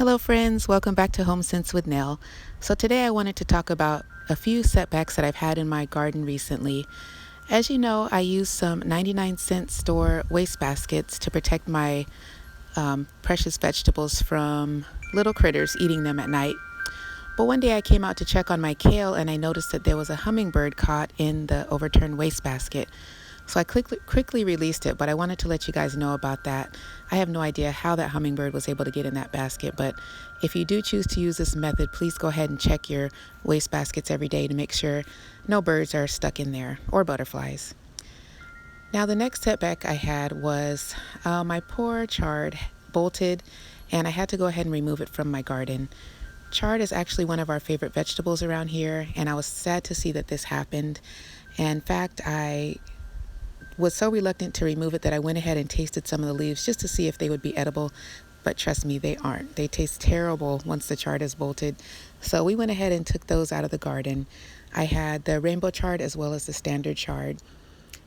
Hello friends, welcome back to Home Sense with Nell. So today I wanted to talk about a few setbacks that I've had in my garden recently. As you know, I use some 99-cent store waste baskets to protect my precious vegetables from little critters eating them at night. But one day I came out to check on my kale and I noticed that there was a hummingbird caught in the overturned waste basket. So I quickly released it, but I wanted to let you guys know about that. I have no idea how that hummingbird was able to get in that basket, but if you do choose to use this method, please go ahead and check your waste baskets every day to make sure no birds are stuck in there or butterflies. Now the next setback I had was my poor chard bolted and I had to go ahead and remove it from my garden. Chard is actually one of our favorite vegetables around here, and I was sad to see that this happened. In fact, I was so reluctant to remove it that I went ahead and tasted some of the leaves just to see if they would be edible, but trust me, they aren't. They taste terrible once the chard is bolted. So we went ahead and took those out of the garden. I had the rainbow chard as well as the standard chard,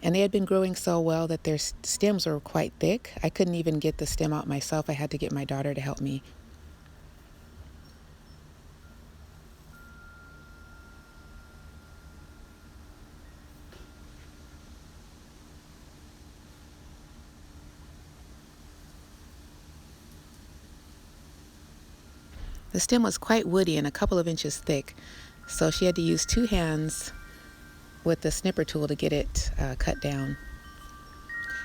and they had been growing so well that their stems were quite thick. I couldn't even get the stem out myself. I had to get my daughter to help me. The stem was quite woody and a couple of inches thick, so she had to use two hands with the snipper tool to get it cut down.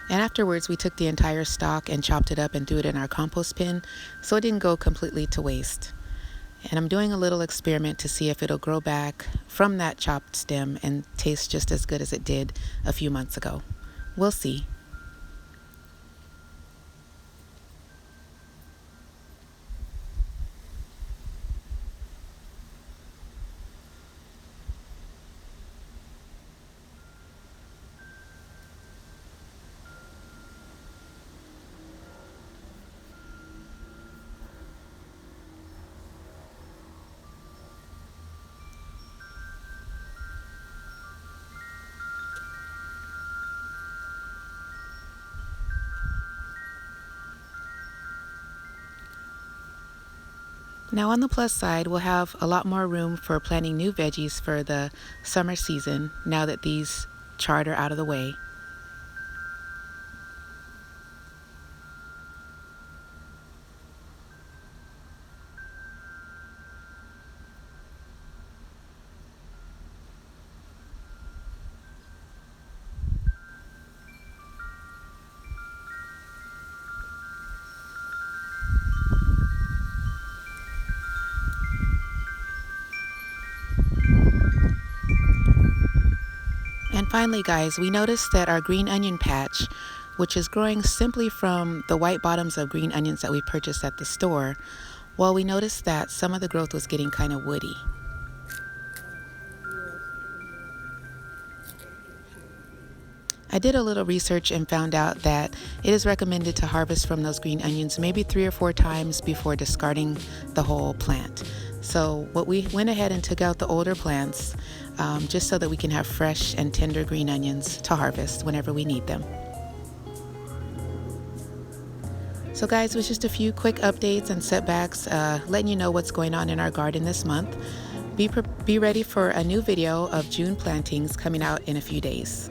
And afterwards we took the entire stalk and chopped it up and threw it in our compost bin so it didn't go completely to waste. And I'm doing a little experiment to see if it'll grow back from that chopped stem and taste just as good as it did a few months ago. We'll see. Now on the plus side, we'll have a lot more room for planting new veggies for the summer season now that these chard are out of the way. And finally, guys, we noticed that our green onion patch, which is growing simply from the white bottoms of green onions that we purchased at the store, well, we noticed that some of the growth was getting kind of woody. I did a little research and found out that it is recommended to harvest from those green onions maybe 3 or 4 times before discarding the whole plant. So what we went ahead and took out the older plants just so that we can have fresh and tender green onions to harvest whenever we need them. So guys, with just a few quick updates and setbacks, letting you know what's going on in our garden this month. Be ready for a new video of June plantings coming out in a few days.